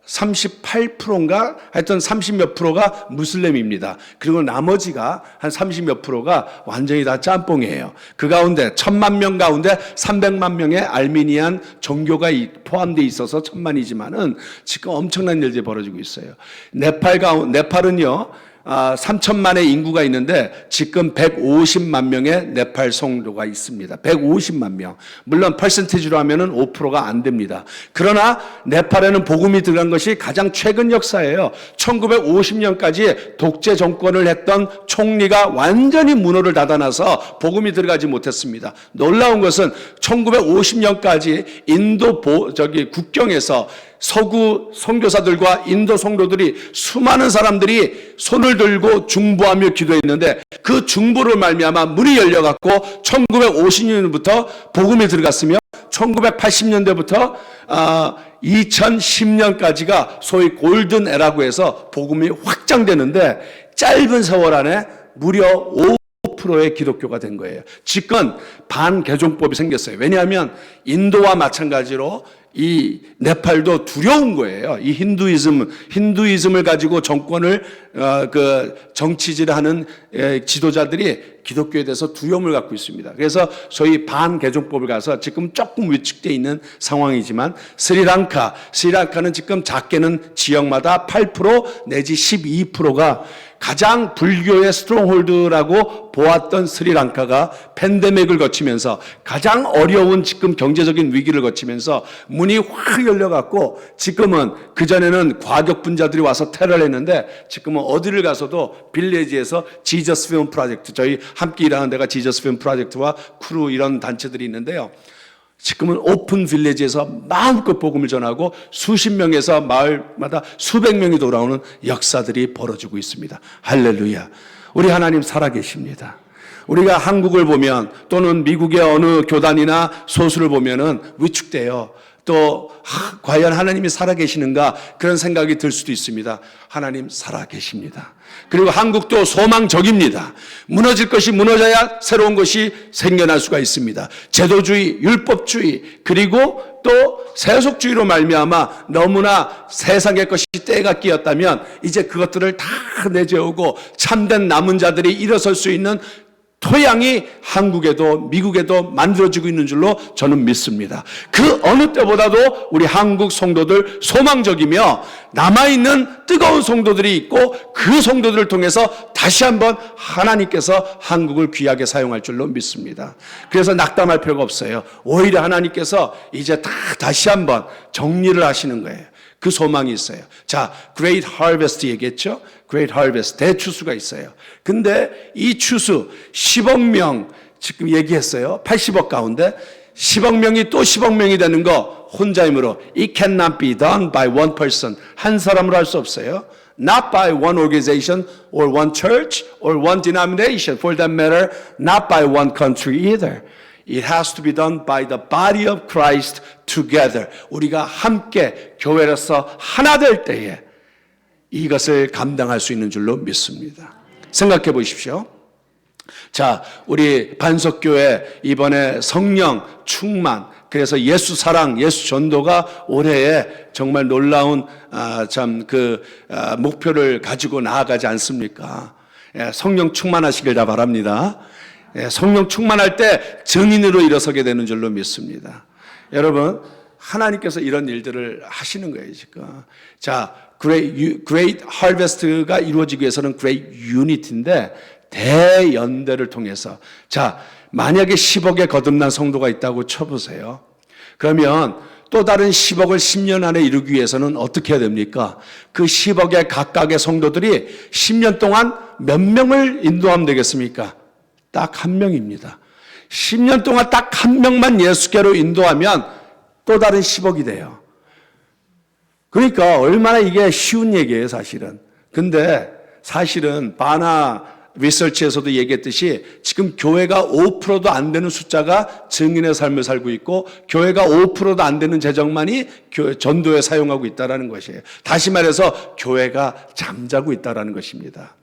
38%인가 하여튼 30몇 프로가 무슬림입니다. 그리고 나머지가 한 30몇 프로가 완전히 다 짬뽕이에요. 그 가운데 1,000만 명 가운데 300만 명의 알미니안 종교가 포함되어 있어서 1,000만이지만은 지금 엄청난 일들이 벌어지고 있어요. 네팔은요 3천만의 인구가 있는데 지금 150만 명의 네팔 성도가 있습니다. 150만 명. 물론 퍼센티지로 하면은 5%가 안 됩니다. 그러나 네팔에는 복음이 들어간 것이 가장 최근 역사예요. 1950년까지 독재 정권을 했던 총리가 완전히 문호를 닫아놔서 복음이 들어가지 못했습니다. 놀라운 것은 1950년까지 인도 국경에서 서구 선교사들과 인도 성도들이 수많은 사람들이 손을 들고 중보하며 기도했는데 그 중보를 말미암아 문이 열려갖고 1950년부터 복음이 들어갔으며 1980년대부터 2010년까지가 소위 골든 에라고 해서 복음이 확장되는데 짧은 세월 안에 무려 5%의 기독교가 된 거예요. 집권 반개종법이 생겼어요. 왜냐하면 인도와 마찬가지로 이 네팔도 두려운 거예요. 이 힌두이즘을 가지고 정권을 정치질하는 지도자들이 기독교에 대해서 두려움을 갖고 있습니다. 그래서 소위 반개종법을 가서 지금 조금 위축되어 있는 상황이지만 스리랑카는 지금 작게는 지역마다 8% 내지 12%가 가장 불교의 스트롱홀드라고 보았던 스리랑카가 팬데믹을 거치면서 가장 어려운 지금 경제적인 위기를 거치면서 문이 확 열려갖고 지금은 그전에는 과격분자들이 와서 테러를 했는데 지금은 어디를 가서도 빌리지에서 지저스 필름 프로젝트, 저희 함께 일하는 데가 지저스 필름 프로젝트와 크루 이런 단체들이 있는데요. 지금은 오픈 빌리지에서 마음껏 복음을 전하고 수십 명에서 마을마다 수백 명이 돌아오는 역사들이 벌어지고 있습니다. 할렐루야. 우리 하나님 살아계십니다. 우리가 한국을 보면 또는 미국의 어느 교단이나 소수를 보면은 위축돼요. 또 과연 하나님이 살아계시는가 그런 생각이 들 수도 있습니다. 하나님 살아계십니다. 그리고 한국도 소망적입니다. 무너질 것이 무너져야 새로운 것이 생겨날 수가 있습니다. 제도주의, 율법주의, 그리고 또 세속주의로 말미암아 너무나 세상의 것이 때가 끼었다면 이제 그것들을 다 내재우고 참된 남은 자들이 일어설 수 있는 토양이 한국에도 미국에도 만들어지고 있는 줄로 저는 믿습니다. 그 어느 때보다도 우리 한국 성도들 소망적이며 남아있는 뜨거운 성도들이 있고 그 성도들을 통해서 다시 한번 하나님께서 한국을 귀하게 사용할 줄로 믿습니다. 그래서 낙담할 필요가 없어요. 오히려 하나님께서 이제 다시 한번 정리를 하시는 거예요. 그 소망이 있어요. 자, Great Harvest 얘기했죠? Great Harvest, 대추수가 있어요. 근데 이 추수 10억 명 지금 얘기했어요. 80억 가운데 10억 명이 또 10억 명이 되는 거 혼자 힘으로 It cannot be done by one person. 한 사람으로 할 수 없어요. Not by one organization or one church or one denomination. For that matter, not by one country either. It has to be done by the body of Christ together. 우리가 함께 교회로서 하나 될 때에 이것을 감당할 수 있는 줄로 믿습니다. 생각해 보십시오. 자, 우리 반석교회 이번에 성령 충만, 그래서 예수 사랑, 예수 전도가 올해에 정말 놀라운 목표를 가지고 나아가지 않습니까? 성령 충만하시길 다 바랍니다. 성령 충만할 때 증인으로 일어서게 되는 줄로 믿습니다. 여러분, 하나님께서 이런 일들을 하시는 거예요, 지금. 자, Great Harvest가 이루어지기 위해서는 Great Unity인데 대연대를 통해서, 자, 만약에 10억에 거듭난 성도가 있다고 쳐보세요. 그러면 또 다른 10억을 10년 안에 이루기 위해서는 어떻게 해야 됩니까? 그 10억의 각각의 성도들이 10년 동안 몇 명을 인도하면 되겠습니까? 딱 한 명입니다. 10년 동안 딱 한 명만 예수께로 인도하면 또 다른 10억이 돼요. 그러니까 얼마나 이게 쉬운 얘기예요, 사실은. 근데 사실은 바나 리서치에서도 얘기했듯이 지금 교회가 5%도 안 되는 숫자가 증인의 삶을 살고 있고 교회가 5%도 안 되는 재정만이 전도에 사용하고 있다는 것이에요. 다시 말해서 교회가 잠자고 있다는 것입니다.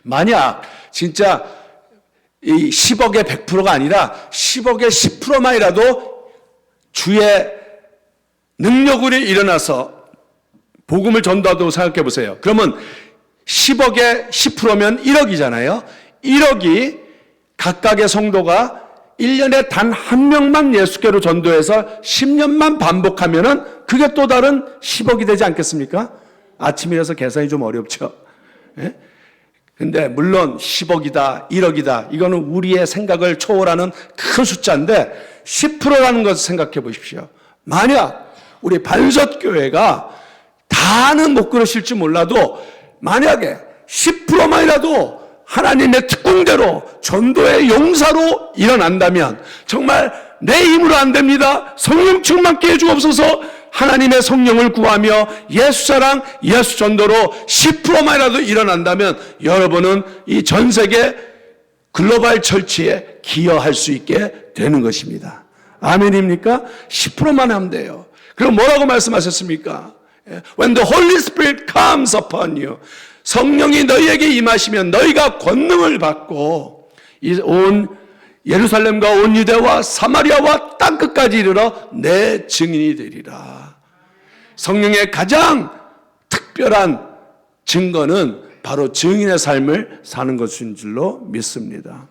만약 진짜 이 10억의 100%가 아니라 10억의 10%만이라도 주의 능력으로 일어나서 복음을 전도하도록 생각해 보세요. 그러면 10억의 10%면 1억이잖아요. 1억이 각각의 성도가 1년에 단 한 명만 예수께로 전도해서 10년만 반복하면은 그게 또 다른 10억이 되지 않겠습니까? 아침이라서 계산이 좀 어렵죠. 예? 근데 물론 10억이다, 1억이다. 이거는 우리의 생각을 초월하는 큰 숫자인데 10%라는 것을 생각해 보십시오. 만약 우리 반석교회가 다는 못 그러실지 몰라도 만약에 10%만이라도 하나님의 특공대로 전도의 용사로 일어난다면 정말 내 힘으로 안 됩니다. 성령 충만케 해주옵소서. 하나님의 성령을 구하며 예수 사랑, 예수 전도로 10%만이라도 일어난다면 여러분은 이 전 세계 글로벌 철치에 기여할 수 있게 되는 것입니다. 아멘입니까? 10%만 하면 돼요. 그럼 뭐라고 말씀하셨습니까? When the Holy Spirit comes upon you, 성령이 너희에게 임하시면 너희가 권능을 받고 온 예루살렘과 온 유대와 사마리아와 땅끝까지 이르러 내 증인이 되리라. 성령의 가장 특별한 증거는 바로 증인의 삶을 사는 것인 줄로 믿습니다.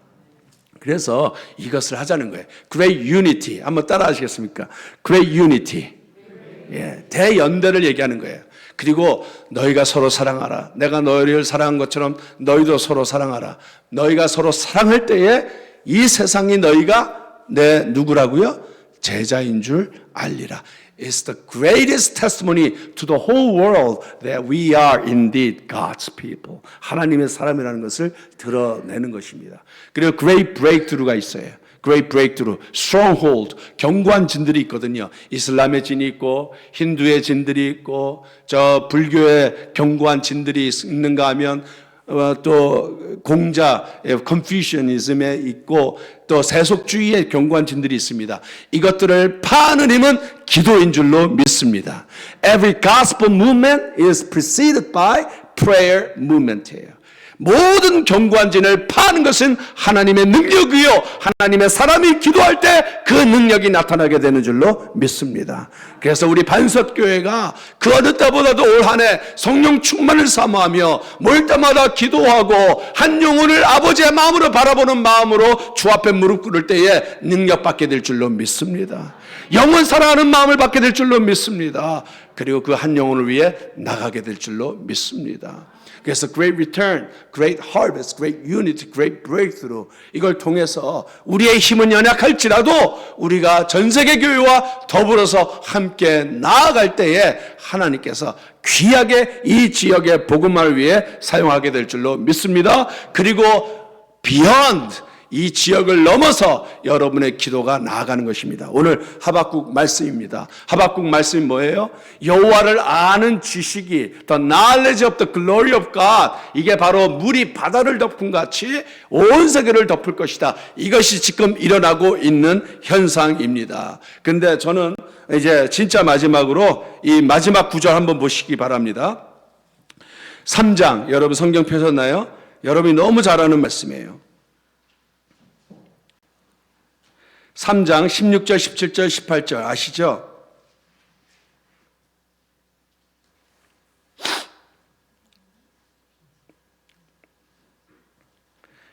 그래서 이것을 하자는 거예요. Great Unity. 한번 따라 하시겠습니까? Great Unity. 예, 대연대를 얘기하는 거예요. 그리고 너희가 서로 사랑하라. 내가 너희를 사랑한 것처럼 너희도 서로 사랑하라. 너희가 서로 사랑할 때에 이 세상이 너희가 내 누구라고요? 제자인 줄 알리라. It's the greatest testimony to the whole world that we are indeed God's people. 하나님의 사람이라는 것을 드러내는 것입니다. 그리고 great breakthrough가 있어요. Great breakthrough, stronghold, 견고한 진들이 있거든요. 이슬람의 진이 있고 힌두의 진들이 있고 저 불교의 견고한 진들이 있는가 하면 또 공자, 컨퓨셔니즘에 있고 또 세속주의의 견고한 진들이 있습니다. 이것들을 파는 힘은 기도인 줄로 믿습니다. Every gospel movement is preceded by prayer movement이에요. 모든 견고한 진을 파는 것은 하나님의 능력이요 하나님의 사람이 기도할 때 그 능력이 나타나게 되는 줄로 믿습니다. 그래서 우리 반석교회가 그 어느 때보다도 올 한 해 성령 충만을 사모하며 모일 때마다 기도하고 한 영혼을 아버지의 마음으로 바라보는 마음으로 주 앞에 무릎 꿇을 때에 능력받게 될 줄로 믿습니다. 영원 사랑하는 마음을 받게 될 줄로 믿습니다. 그리고 그 한 영혼을 위해 나가게 될 줄로 믿습니다. 그래서 great return, great harvest, great unity, great breakthrough 이걸 통해서 우리의 힘은 연약할지라도 우리가 전 세계 교회와 더불어서 함께 나아갈 때에 하나님께서 귀하게 이 지역의 복음화를 위해 사용하게 될 줄로 믿습니다. 그리고 beyond 이 지역을 넘어서 여러분의 기도가 나아가는 것입니다. 오늘 하박국 말씀입니다. 하박국 말씀이 뭐예요? 여호와를 아는 지식이 the knowledge of the glory of God 이게 바로 물이 바다를 덮은 같이 온 세계를 덮을 것이다. 이것이 지금 일어나고 있는 현상입니다. 근데 저는 이제 진짜 마지막으로 이 마지막 구절 한번 보시기 바랍니다. 3장 여러분 성경 펴셨나요? 여러분이 너무 잘 아는 말씀이에요. 3장 16절, 17절, 18절 아시죠?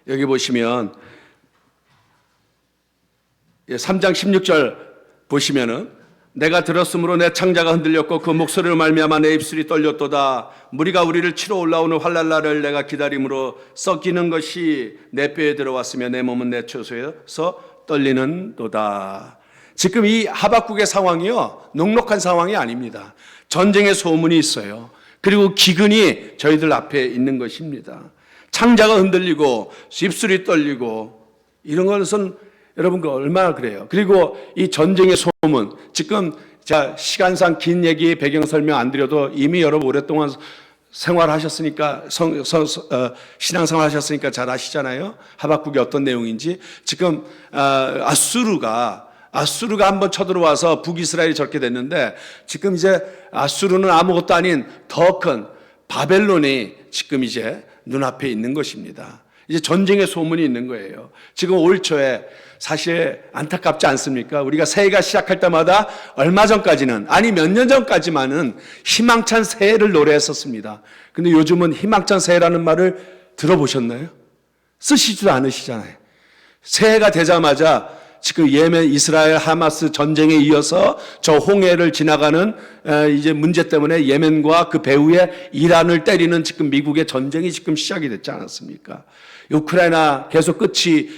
여기 보시면 3장 16절 보시면은 내가 들었으므로 내 창자가 흔들렸고 그 목소리로 말미암아 내 입술이 떨렸도다. 무리가 우리를 치러 올라오는 환난날을 내가 기다림으로 썩이는 것이 내 뼈에 들어왔으며 내 몸은 내 처소에서 떨리는도다. 지금 이 하박국의 상황이요 녹록한 상황이 아닙니다. 전쟁의 소문이 있어요. 그리고 기근이 저희들 앞에 있는 것입니다. 창자가 흔들리고 입술이 떨리고 이런 것은 여러분 그 얼마나 그래요. 그리고 이 전쟁의 소문 지금 자 시간상 긴 얘기 배경 설명 안 드려도 이미 여러분 오랫동안 생활하셨으니까 신앙생활 하셨으니까 잘 아시잖아요. 하박국이 어떤 내용인지. 지금 아수르가 한번 쳐들어와서 북이스라엘이 저렇게 됐는데 지금 이제 아수르는 아무것도 아닌 더 큰 바벨론이 지금 이제 눈앞에 있는 것입니다. 이제 전쟁의 소문이 있는 거예요. 지금 올 초에 사실 안타깝지 않습니까? 우리가 새해가 시작할 때마다 얼마 전까지는 아니 몇 년 전까지만은 희망찬 새해를 노래했었습니다. 근데 요즘은 희망찬 새해라는 말을 들어보셨나요? 쓰시지도 않으시잖아요. 새해가 되자마자 지금 예멘 이스라엘 하마스 전쟁에 이어서 저 홍해를 지나가는 이제 문제 때문에 예멘과 그 배후에 이란을 때리는 지금 미국의 전쟁이 지금 시작이 됐지 않았습니까? 우크라이나 계속 끝이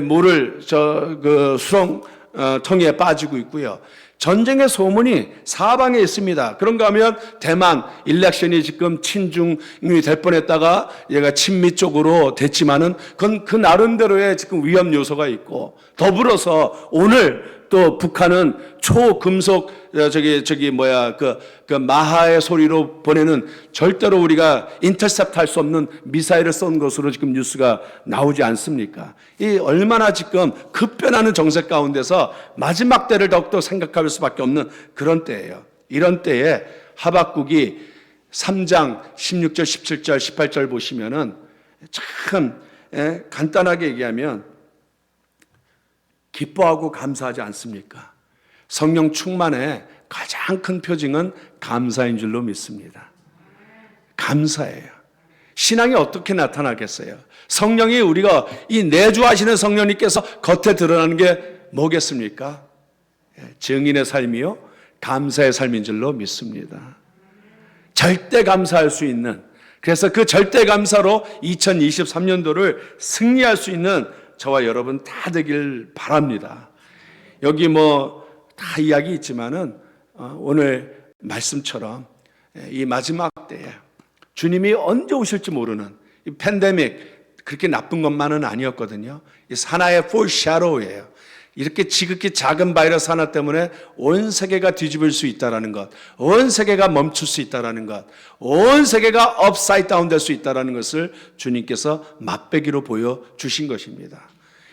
모를 그 수렁텅이에 빠지고 있고요. 전쟁의 소문이 사방에 있습니다. 그런가 하면 대만 일렉션이 지금 친중이 될 뻔했다가 얘가 친미 쪽으로 됐지만은 그건 그 나름대로의 지금 위험 요소가 있고 더불어서 오늘 또 북한은 초금속 그 마하의 소리로 보내는 절대로 우리가 인터셉트 할 수 없는 미사일을 쏜 것으로 지금 뉴스가 나오지 않습니까? 이 얼마나 지금 급변하는 정세 가운데서 마지막 때를 더욱더 생각할 수밖에 없는 그런 때예요. 이런 때에 하박국이 3장 16절, 17절, 18절 보시면은 참 간단하게 얘기하면 기뻐하고 감사하지 않습니까? 성령 충만의 가장 큰 표징은 감사인 줄로 믿습니다. 감사예요. 신앙이 어떻게 나타나겠어요? 성령이 우리가 이 내주하시는 성령님께서 겉에 드러나는 게 뭐겠습니까? 증인의 삶이요 감사의 삶인 줄로 믿습니다. 절대 감사할 수 있는, 그래서 그 절대 감사로 2023년도를 승리할 수 있는 저와 여러분 다 되길 바랍니다. 여기 다 이야기 있지만은 오늘 말씀처럼 이 마지막 때에 주님이 언제 오실지 모르는 이 팬데믹, 그렇게 나쁜 것만은 아니었거든요. 이 하나의 foreshadow예요. 이렇게 지극히 작은 바이러스 하나 때문에 온 세계가 뒤집을 수 있다는 것, 온 세계가 멈출 수 있다는 것, 온 세계가 upside down 될 수 있다는 것을 주님께서 맛배기로 보여주신 것입니다.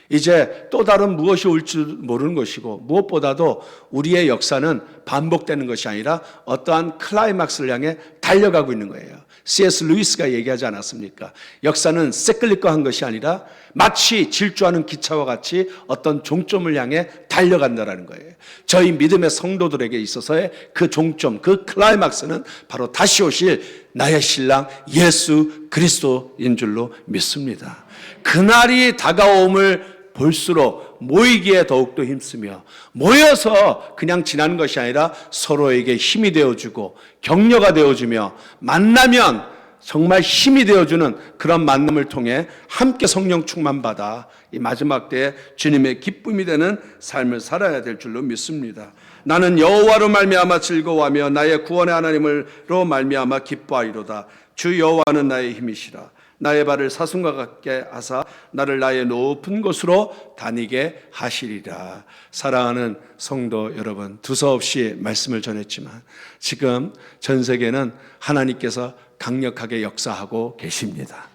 이제 또 다른 무엇이 올지 모르는 것이고, 무엇보다도 우리의 역사는 반복되는 것이 아니라 어떠한 클라이막스를 향해 달려가고 있는 거예요. C.S. 루이스가 얘기하지 않았습니까? 역사는 새끌리꺼한 것이 아니라 마치 질주하는 기차와 같이 어떤 종점을 향해 달려간다는 거예요. 저희 믿음의 성도들에게 있어서의 그 종점, 그 클라이막스는 바로 다시 오실 나의 신랑 예수 그리스도인 줄로 믿습니다. 그날이 다가옴을 볼수록 모이기에 더욱더 힘쓰며, 모여서 그냥 지나는 것이 아니라 서로에게 힘이 되어주고 격려가 되어주며, 만나면 정말 힘이 되어주는 그런 만남을 통해 함께 성령 충만받아 이 마지막 때에 주님의 기쁨이 되는 삶을 살아야 될 줄로 믿습니다. 나는 여호와로 말미암아 즐거워하며 나의 구원의 하나님으로 말미암아 기뻐하리로다. 주 여호와는 나의 힘이시라. 나의 발을 사슴과 같게 하사 나를 나의 높은 곳으로 다니게 하시리라. 사랑하는 성도 여러분, 두서없이 말씀을 전했지만 지금 전 세계는 하나님께서 강력하게 역사하고 계십니다.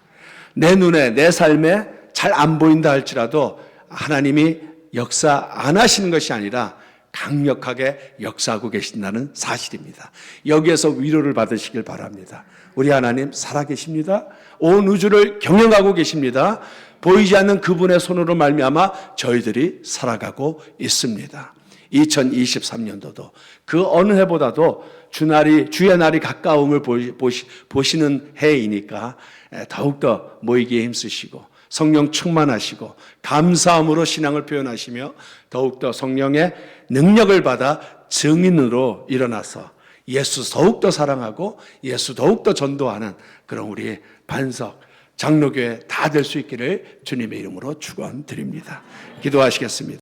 내 눈에, 내 삶에 잘 안 보인다 할지라도 하나님이 역사 안 하시는 것이 아니라 강력하게 역사하고 계신다는 사실입니다. 여기에서 위로를 받으시길 바랍니다. 우리 하나님 살아계십니다. 온 우주를 경영하고 계십니다. 보이지 않는 그분의 손으로 말미암아 저희들이 살아가고 있습니다. 2023년도도 그 어느 해보다도 주의 날이 가까움을 보시는 해이니까 더욱더 모이기에 힘쓰시고 성령 충만하시고 감사함으로 신앙을 표현하시며 더욱더 성령의 능력을 받아 증인으로 일어나서 예수 더욱더 사랑하고 예수 더욱더 전도하는 그런 우리 반석 장로교회 다 될 수 있기를 주님의 이름으로 축원드립니다. 기도하시겠습니다.